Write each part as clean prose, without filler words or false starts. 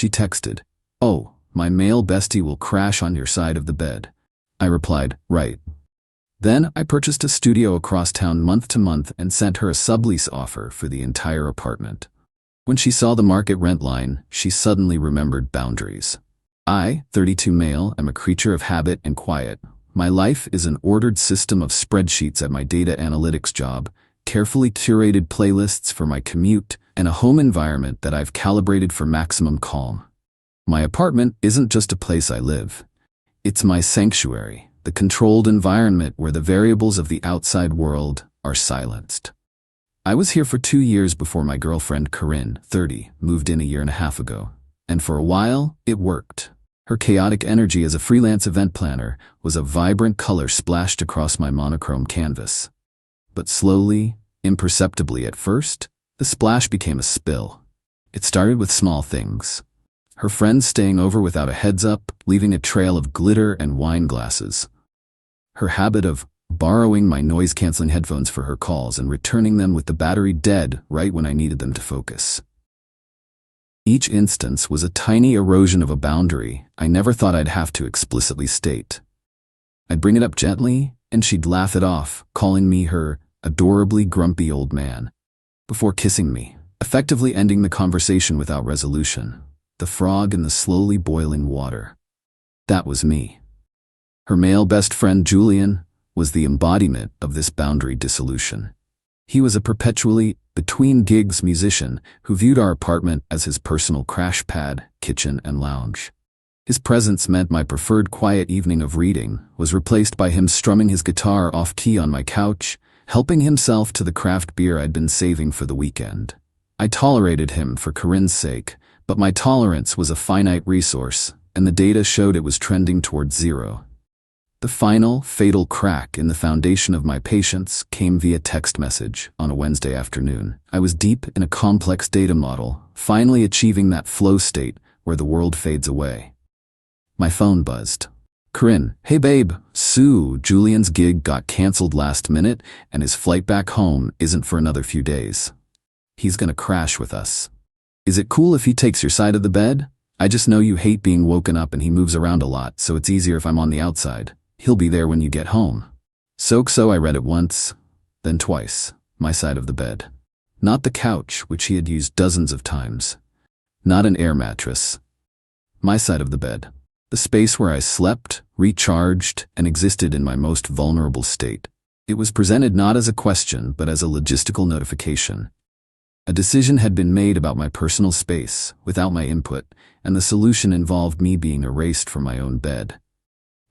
She texted, "Oh, my male bestie will crash on your side of the bed." I replied, "Right." Then I purchased a studio across town month to month and sent her a sublease offer for the entire apartment. When she saw the market rent line, she suddenly remembered boundaries. I, 32 male, am a creature of habit and quiet. My life is an ordered system of spreadsheets at my data analytics job, carefully curated playlists for my commute, and a home environment that I've calibrated for maximum calm. My apartment isn't just a place I live. It's my sanctuary, the controlled environment where the variables of the outside world are silenced. I was here for 2 years before my girlfriend Corinne, 30, moved in a year and a half ago. And for a while, it worked. Her chaotic energy as a freelance event planner was a vibrant color splashed across my monochrome canvas. But slowly, imperceptibly at first, the splash became a spill. It started with small things. Her friends staying over without a heads up, leaving a trail of glitter and wine glasses. Her habit of borrowing my noise-canceling headphones for her calls and returning them with the battery dead right when I needed them to focus. Each instance was a tiny erosion of a boundary I never thought I'd have to explicitly state. I'd bring it up gently, and she'd laugh it off, calling me her adorably grumpy old man, before kissing me, effectively ending the conversation without resolution. The frog in the slowly boiling water. That was me. Her male best friend Julian was the embodiment of this boundary dissolution. He was a perpetually between-gigs musician who viewed our apartment as his personal crash pad, kitchen, and lounge. His presence meant my preferred quiet evening of reading was replaced by him strumming his guitar off-key on my couch, helping himself to the craft beer I'd been saving for the weekend. I tolerated him for Corinne's sake, but my tolerance was a finite resource, and the data showed it was trending towards zero. The final, fatal crack in the foundation of my patience came via text message on a Wednesday afternoon. I was deep in a complex data model, finally achieving that flow state where the world fades away. My phone buzzed. "Corinne, hey babe, Julian's gig got canceled last minute and his flight back home isn't for another few days. He's gonna crash with us. Is it cool if he takes your side of the bed? I just know you hate being woken up and he moves around a lot, so it's easier if I'm on the outside. He'll be there when you get home." So I read it once, then twice, my side of the bed. Not the couch, which he had used dozens of times. Not an air mattress. My side of the bed. The space where I slept, recharged, and existed in my most vulnerable state. It was presented not as a question, but as a logistical notification. A decision had been made about my personal space, without my input, and the solution involved me being erased from my own bed.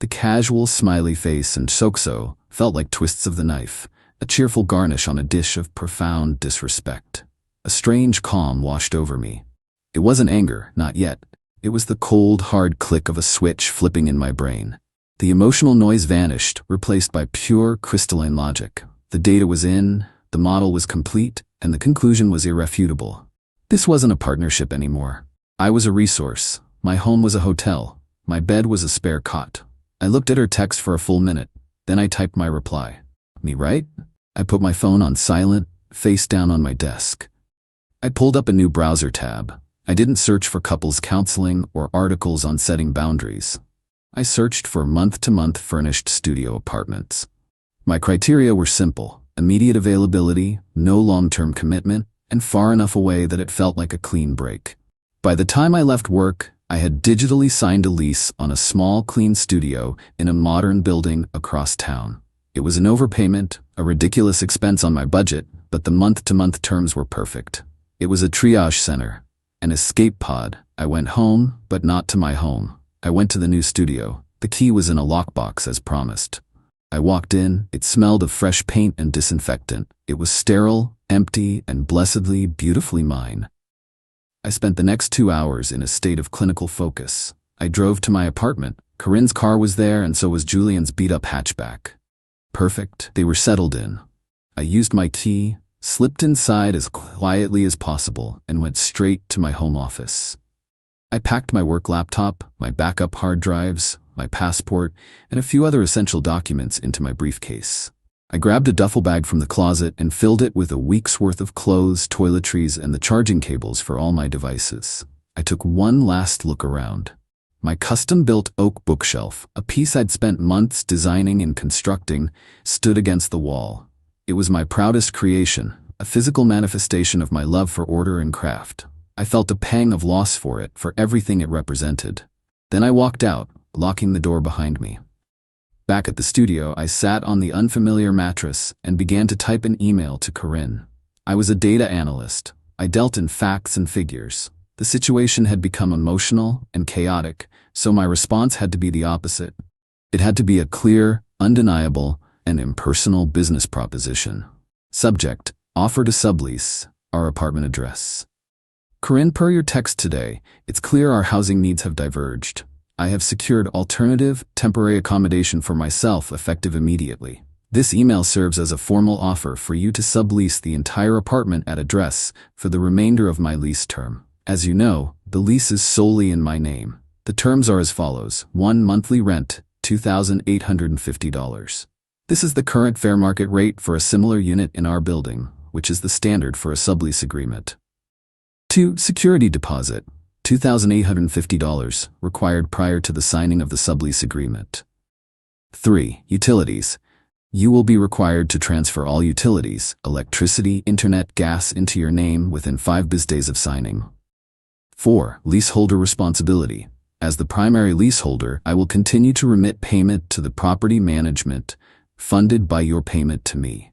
The casual, smiley face and so felt like twists of the knife, a cheerful garnish on a dish of profound disrespect. A strange calm washed over me. It wasn't anger, not yet. It was the cold, hard click of a switch flipping in my brain. The emotional noise vanished, replaced by pure, crystalline logic. The data was in, the model was complete, and the conclusion was irrefutable. This wasn't a partnership anymore. I was a resource. My home was a hotel. My bed was a spare cot. I looked at her text for a full minute. Then I typed my reply. "Me right?" I put my phone on silent, face down on my desk. I pulled up a new browser tab. I didn't search for couples counseling or articles on setting boundaries. I searched for month-to-month furnished studio apartments. My criteria were simple: immediate availability, no long-term commitment, and far enough away that it felt like a clean break. By the time I left work, I had digitally signed a lease on a small, clean studio in a modern building across town. It was an overpayment, a ridiculous expense on my budget, but the month-to-month terms were perfect. It was a triage center, an escape pod. I went home, but not to my home. I went to the new studio. The key was in a lockbox as promised. I walked in. It smelled of fresh paint and disinfectant. It was sterile, empty, and blessedly, beautifully mine. I spent the next 2 hours in a state of clinical focus. I drove to my apartment. Corinne's car was there, and so was Julian's beat-up hatchback. Perfect. They were settled in. I used my key, slipped inside as quietly as possible, and went straight to my home office. I packed my work laptop, my backup hard drives, my passport, and a few other essential documents into my briefcase. I grabbed a duffel bag from the closet and filled it with a week's worth of clothes, toiletries, and the charging cables for all my devices. I took one last look around. My custom-built oak bookshelf, a piece I'd spent months designing and constructing, stood against the wall. It was my proudest creation, a physical manifestation of my love for order and craft. I felt a pang of loss for it, for everything it represented. Then I walked out, locking the door behind me. Back at the studio, I sat on the unfamiliar mattress and began to type an email to Corinne. I was a data analyst. I dealt in facts and figures. The situation had become emotional and chaotic, so my response had to be the opposite. It had to be a clear, undeniable, and impersonal business proposition. Subject: offer to sublease, our apartment address. Corinne, per your text today, it's clear our housing needs have diverged. I have secured alternative, temporary accommodation for myself effective immediately. This email serves as a formal offer for you to sublease the entire apartment at address for the remainder of my lease term. As you know, the lease is solely in my name. The terms are as follows: 1 monthly rent, $2,850. This is the current fair market rate for a similar unit in our building, which is the standard for a sublease agreement. 2. Security deposit, $2,850, required prior to the signing of the sublease agreement. 3. Utilities. You will be required to transfer all utilities, electricity, internet, gas, into your name within 5 business days of signing. 4. Leaseholder responsibility. As the primary leaseholder, I will continue to remit payment to the property management, funded by your payment to me.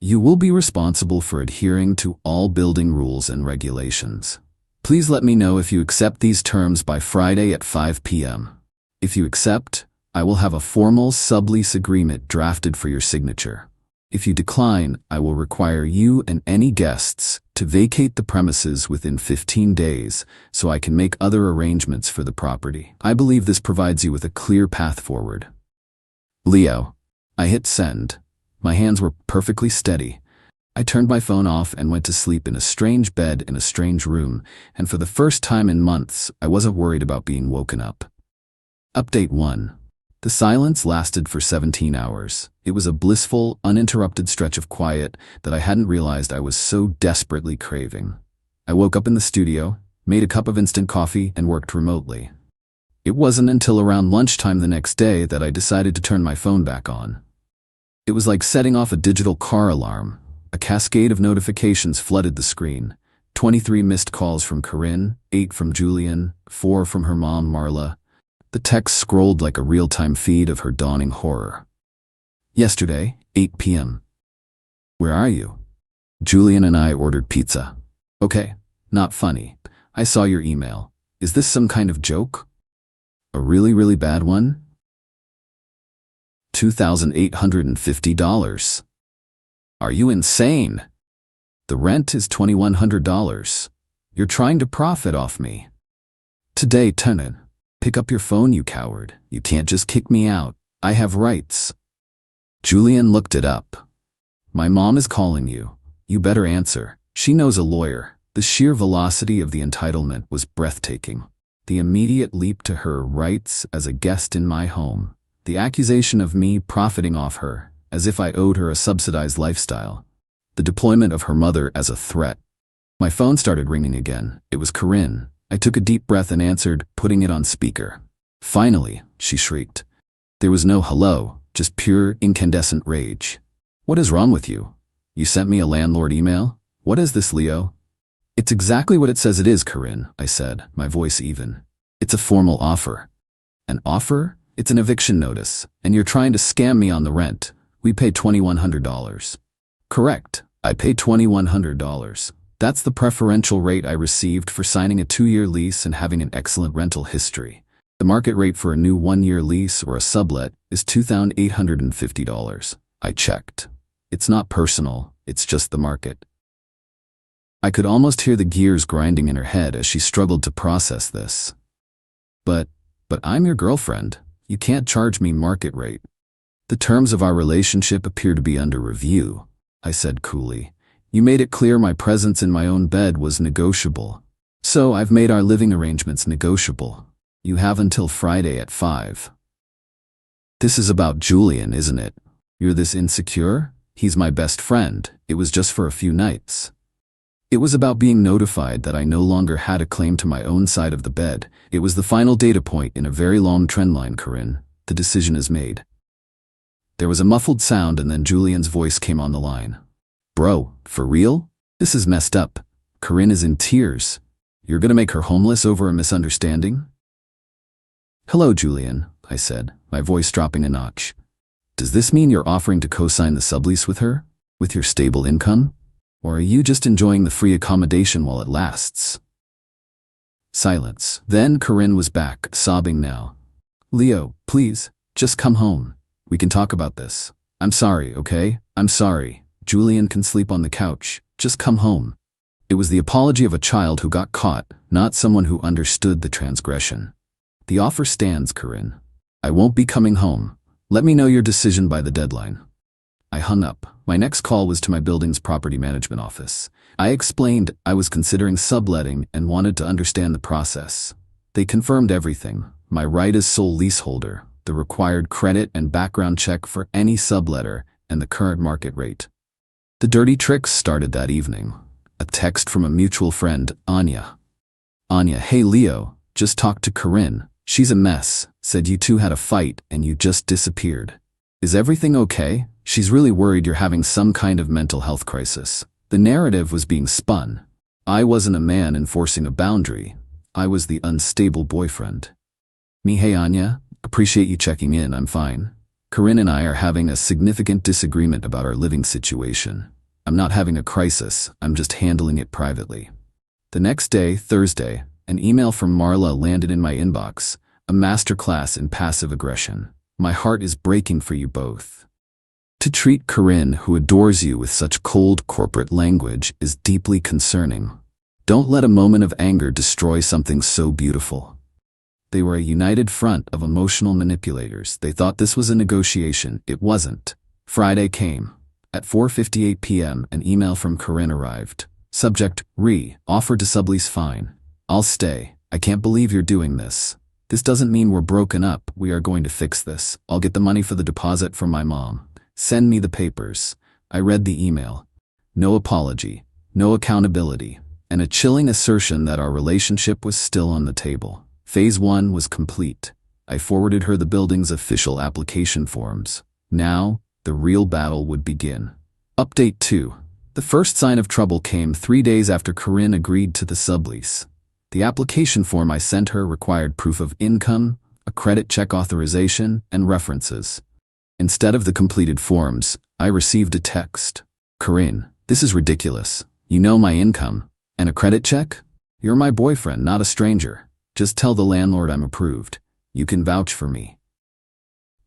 You will be responsible for adhering to all building rules and regulations. Please let me know if you accept these terms by Friday at 5 p.m. If you accept, I will have a formal sublease agreement drafted for your signature. If you decline, I will require you and any guests to vacate the premises within 15 days so I can make other arrangements for the property. I believe this provides you with a clear path forward. Leo. I hit send. My hands were perfectly steady. I turned my phone off and went to sleep in a strange bed in a strange room, and for the first time in months, I wasn't worried about being woken up. Update 1. The silence lasted for 17 hours. It was a blissful, uninterrupted stretch of quiet that I hadn't realized I was so desperately craving. I woke up in the studio, made a cup of instant coffee, and worked remotely. It wasn't until around lunchtime the next day that I decided to turn my phone back on. It was like setting off a digital car alarm. A cascade of notifications flooded the screen. 23 missed calls from Corinne, 8 from Julian, 4 from her mom, Marla. The text scrolled like a real-time feed of her dawning horror. Yesterday, 8 p.m. Where are you? Julian and I ordered pizza. Okay, not funny. I saw your email. Is this some kind of joke? A really, really bad one? $2,850. Are you insane? The rent is $2,100. You're trying to profit off me. Today, tenant. Pick up your phone, you coward. You can't just kick me out. I have rights. Julian looked it up. My mom is calling you. You better answer. She knows a lawyer. The sheer velocity of the entitlement was breathtaking. The immediate leap to her rights as a guest in my home. The accusation of me profiting off her, as if I owed her a subsidized lifestyle. The deployment of her mother as a threat. My phone started ringing again. It was Corinne. I took a deep breath and answered, putting it on speaker. Finally, she shrieked. There was no hello, just pure, incandescent rage. What is wrong with you? You sent me a landlord email? What is this, Leo? It's exactly what it says it is, Corinne, I said, my voice even. It's a formal offer. An offer? It's an eviction notice, and you're trying to scam me on the rent. We pay $2,100. Correct, I pay $2,100. That's the preferential rate I received for signing a 2-year lease and having an excellent rental history. The market rate for a new 1-year lease or a sublet is $2,850. I checked. It's not personal, it's just the market. I could almost hear the gears grinding in her head as she struggled to process this. But I'm your girlfriend. You can't charge me market rate. The terms of our relationship appear to be under review, I said coolly. You made it clear my presence in my own bed was negotiable. So I've made our living arrangements negotiable. You have until Friday at 5. This is about Julian, isn't it? You're this insecure? He's my best friend. It was just for a few nights. It was about being notified that I no longer had a claim to my own side of the bed. It was the final data point in a very long trend line, Corinne. The decision is made. There was a muffled sound and then Julian's voice came on the line. Bro, for real? This is messed up. Corinne is in tears. You're gonna make her homeless over a misunderstanding? Hello, Julian, I said, my voice dropping a notch. Does this mean you're offering to co-sign the sublease with her? With your stable income? Or are you just enjoying the free accommodation while it lasts? Silence. Then Corinne was back, sobbing now. Leo, please, just come home. We can talk about this. I'm sorry, okay? I'm sorry. Julian can sleep on the couch. Just come home. It was the apology of a child who got caught, not someone who understood the transgression. The offer stands, Corinne. I won't be coming home. Let me know your decision by the deadline. I hung up. My next call was to my building's property management office. I explained I was considering subletting and wanted to understand the process. They confirmed everything: my right as sole leaseholder, the required credit and background check for any subletter, and the current market rate. The dirty tricks started that evening. A text from a mutual friend, Anya. Anya, hey Leo, just talked to Corinne. She's a mess, said you two had a fight and you just disappeared. Is everything okay? She's really worried you're having some kind of mental health crisis. The narrative was being spun. I wasn't a man enforcing a boundary. I was the unstable boyfriend. Me, hey Anya, appreciate you checking in, I'm fine. Corinne and I are having a significant disagreement about our living situation. I'm not having a crisis, I'm just handling it privately. The next day, Thursday, an email from Marla landed in my inbox, a masterclass in passive aggression. My heart is breaking for you both. To treat Corinne, who adores you, with such cold corporate language is deeply concerning. Don't let a moment of anger destroy something so beautiful. They were a united front of emotional manipulators. They thought this was a negotiation. It wasn't. Friday came. At 4:58 p.m., an email from Corinne arrived. Subject, offer to sublease fine. I'll stay. I can't believe you're doing this. This doesn't mean we're broken up. We are going to fix this. I'll get the money for the deposit from my mom. Send me the papers. I read the email. No apology, no accountability, and a chilling assertion that our relationship was still on the table. Phase 1 was complete. I forwarded her the building's official application forms. Now, the real battle would begin. Update 2. The first sign of trouble came 3 days after Corinne agreed to the sublease. The application form I sent her required proof of income, a credit check authorization, and references. Instead of the completed forms, I received a text. Corinne, this is ridiculous. You know my income. And a credit check? You're my boyfriend, not a stranger. Just tell the landlord I'm approved. You can vouch for me.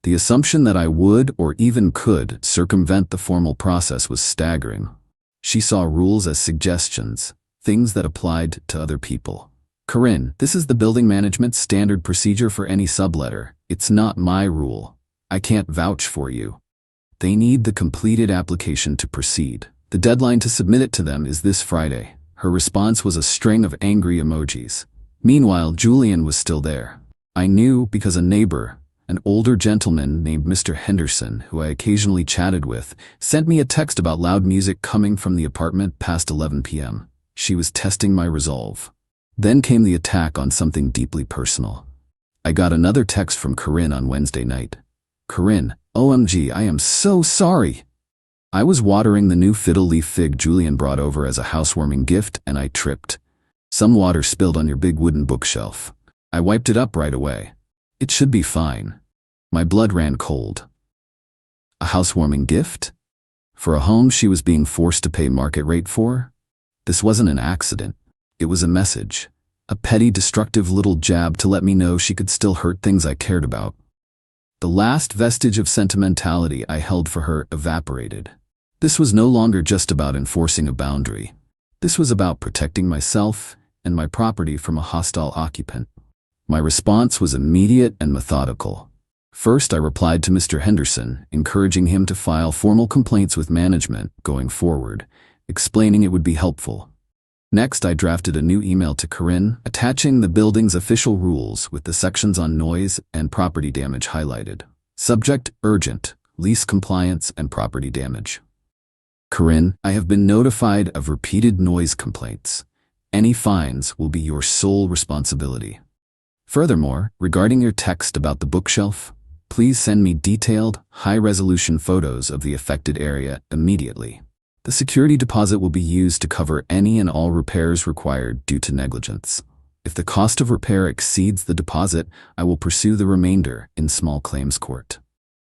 The assumption that I would or even could circumvent the formal process was staggering. She saw rules as suggestions, things that applied to other people. Corinne, this is the building management standard procedure for any subletter. It's not my rule. I can't vouch for you. They need the completed application to proceed. The deadline to submit it to them is this Friday. Her response was a string of angry emojis. Meanwhile, Julian was still there. I knew because a neighbor, an older gentleman named Mr. Henderson, who I occasionally chatted with, sent me a text about loud music coming from the apartment past 11 p.m. She was testing my resolve. Then came the attack on something deeply personal. I got another text from Corinne on Wednesday night. Corinne, OMG, I am so sorry. I was watering the new fiddle leaf fig Julian brought over as a housewarming gift and I tripped. Some water spilled on your big wooden bookshelf. I wiped it up right away. It should be fine. My blood ran cold. A housewarming gift? For a home she was being forced to pay market rate for? This wasn't an accident. It was a message. A petty, destructive little jab to let me know she could still hurt things I cared about. The last vestige of sentimentality I held for her evaporated. This was no longer just about enforcing a boundary. This was about protecting myself and my property from a hostile occupant. My response was immediate and methodical. First, I replied to Mr. Henderson, encouraging him to file formal complaints with management going forward, explaining it would be helpful. Next, I drafted a new email to Corinne, attaching the building's official rules with the sections on noise and property damage highlighted. Subject, urgent, lease compliance and property damage. Corinne, I have been notified of repeated noise complaints. Any fines will be your sole responsibility. Furthermore, regarding your text about the bookshelf, please send me detailed, high-resolution photos of the affected area immediately. The security deposit will be used to cover any and all repairs required due to negligence. If the cost of repair exceeds the deposit, I will pursue the remainder in small claims court.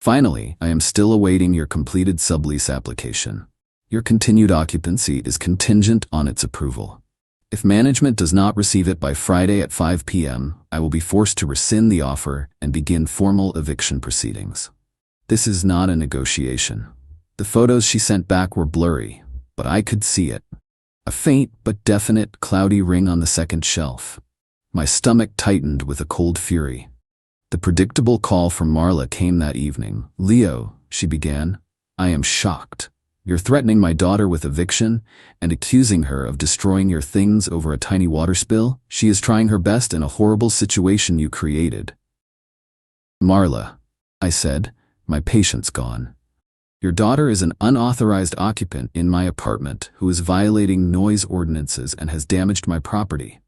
Finally, I am still awaiting your completed sublease application. Your continued occupancy is contingent on its approval. If management does not receive it by Friday at 5 p.m., I will be forced to rescind the offer and begin formal eviction proceedings. This is not a negotiation. The photos she sent back were blurry, but I could see it. A faint but definite cloudy ring on the second shelf. My stomach tightened with a cold fury. The predictable call from Marla came that evening. "Leo," she began, "I am shocked. You're threatening my daughter with eviction and accusing her of destroying your things over a tiny water spill. She is trying her best in a horrible situation you created." "Marla," I said, my patience gone. "Your daughter is an unauthorized occupant in my apartment who is violating noise ordinances and has damaged my property.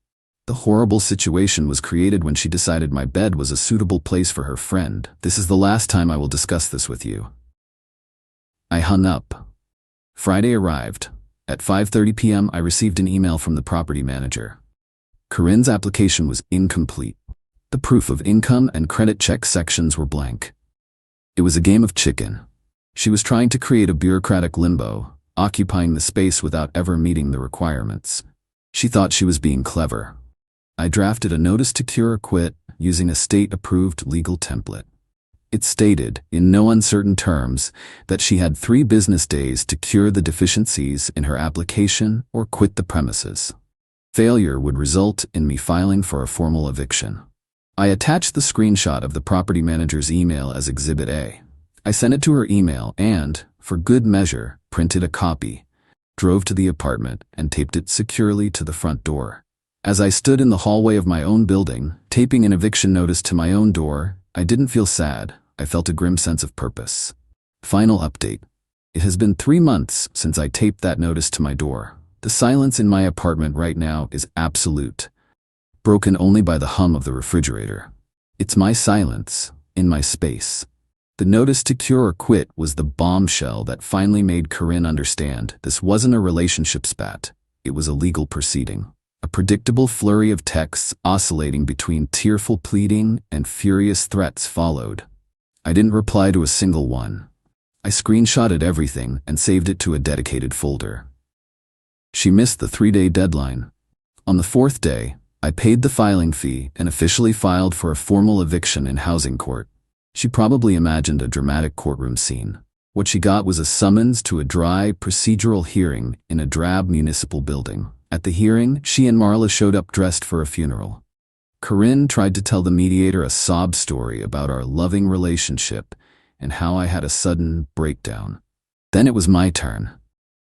The horrible situation was created when she decided my bed was a suitable place for her friend. This is the last time I will discuss this with you." I hung up. Friday arrived. At 5:30 p.m. I received an email from the property manager. Corinne's application was incomplete. The proof of income and credit check sections were blank. It was a game of chicken. She was trying to create a bureaucratic limbo, occupying the space without ever meeting the requirements. She thought she was being clever. I drafted a notice to cure or quit using a state-approved legal template. It stated, in no uncertain terms, that she had 3 business days to cure the deficiencies in her application or quit the premises. Failure would result in me filing for a formal eviction. I attached the screenshot of the property manager's email as Exhibit A. I sent it to her email and, for good measure, printed a copy, drove to the apartment, and taped it securely to the front door. As I stood in the hallway of my own building, taping an eviction notice to my own door, I didn't feel sad. I felt a grim sense of purpose. Final update. It has been 3 months since I taped that notice to my door. The silence in my apartment right now is absolute, broken only by the hum of the refrigerator. It's my silence, in my space. The notice to cure or quit was the bombshell that finally made Corinne understand this wasn't a relationship spat, it was a legal proceeding. A predictable flurry of texts oscillating between tearful pleading and furious threats followed. I didn't reply to a single one. I screenshotted everything and saved it to a dedicated folder. She missed the 3-day deadline. On the 4th day, I paid the filing fee and officially filed for a formal eviction in housing court. She probably imagined a dramatic courtroom scene. What she got was a summons to a dry, procedural hearing in a drab municipal building. At the hearing, she and Marla showed up dressed for a funeral. Corinne tried to tell the mediator a sob story about our loving relationship and how I had a sudden breakdown. Then it was my turn.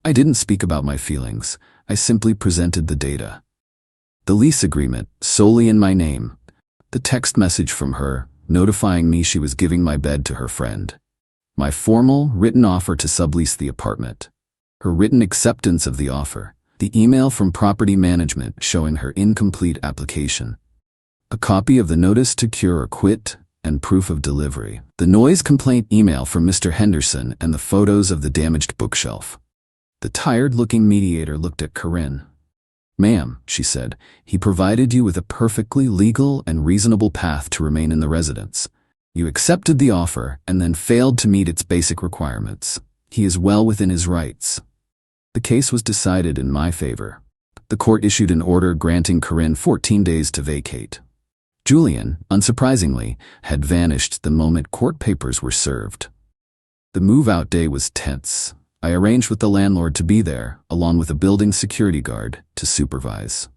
I didn't speak about my feelings. I simply presented the data. The lease agreement, solely in my name. The text message from her, notifying me she was giving my bed to her friend. My formal, written offer to sublease the apartment. Her written acceptance of the offer. The email from property management showing her incomplete application. A copy of the notice to cure or quit and proof of delivery. The noise complaint email from Mr. Henderson and the photos of the damaged bookshelf. The tired-looking mediator looked at Corinne. "Ma'am," she said, "he provided you with a perfectly legal and reasonable path to remain in the residence. You accepted the offer and then failed to meet its basic requirements. He is well within his rights." The case was decided in my favor. The court issued an order granting Corinne 14 days to vacate. Julian, unsurprisingly, had vanished the moment court papers were served. The move-out day was tense. I arranged with the landlord to be there, along with a building security guard, to supervise.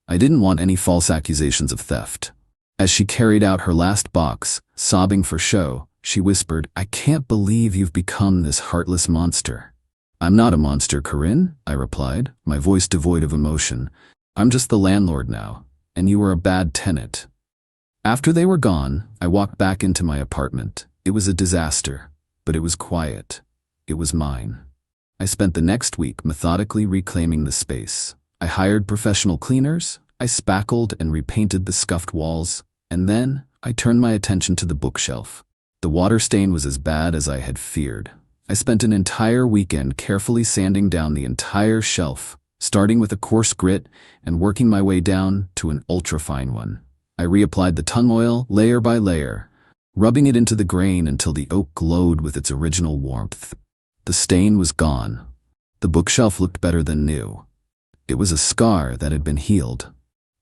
I didn't want any false accusations of theft. As she carried out her last box, sobbing for show, she whispered, "I can't believe you've become this heartless monster." "I'm not a monster, Corinne," I replied, my voice devoid of emotion. "I'm just the landlord now, and you were a bad tenant." After they were gone, I walked back into my apartment. It was a disaster, but it was quiet. It was mine. I spent the next week methodically reclaiming the space. I hired professional cleaners, I spackled and repainted the scuffed walls, and then I turned my attention to the bookshelf. The water stain was as bad as I had feared. I spent an entire weekend carefully sanding down the entire shelf, starting with a coarse grit and working my way down to an ultra-fine one. I reapplied the tung oil layer by layer, rubbing it into the grain until the oak glowed with its original warmth. The stain was gone. The bookshelf looked better than new. It was a scar that had been healed.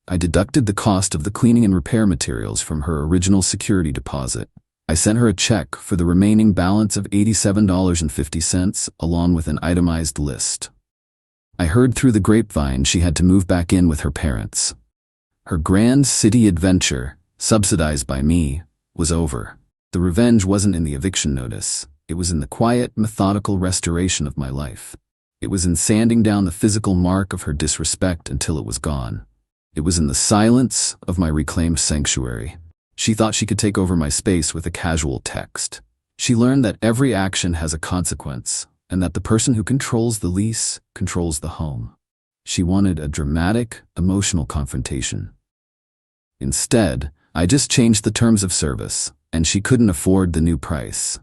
I deducted the cost of the cleaning and repair materials from her original security deposit. I sent her a check for the remaining balance of $87.50 along with an itemized list. I heard through the grapevine she had to move back in with her parents. Her grand city adventure, subsidized by me, was over. The revenge wasn't in the eviction notice. It was in the quiet, methodical restoration of my life. It was in sanding down the physical mark of her disrespect until it was gone. It was in the silence of my reclaimed sanctuary. She thought she could take over my space with a casual text. She learned that every action has a consequence, and that the person who controls the lease controls the home. She wanted a dramatic, emotional confrontation. Instead, I just changed the terms of service, and she couldn't afford the new price.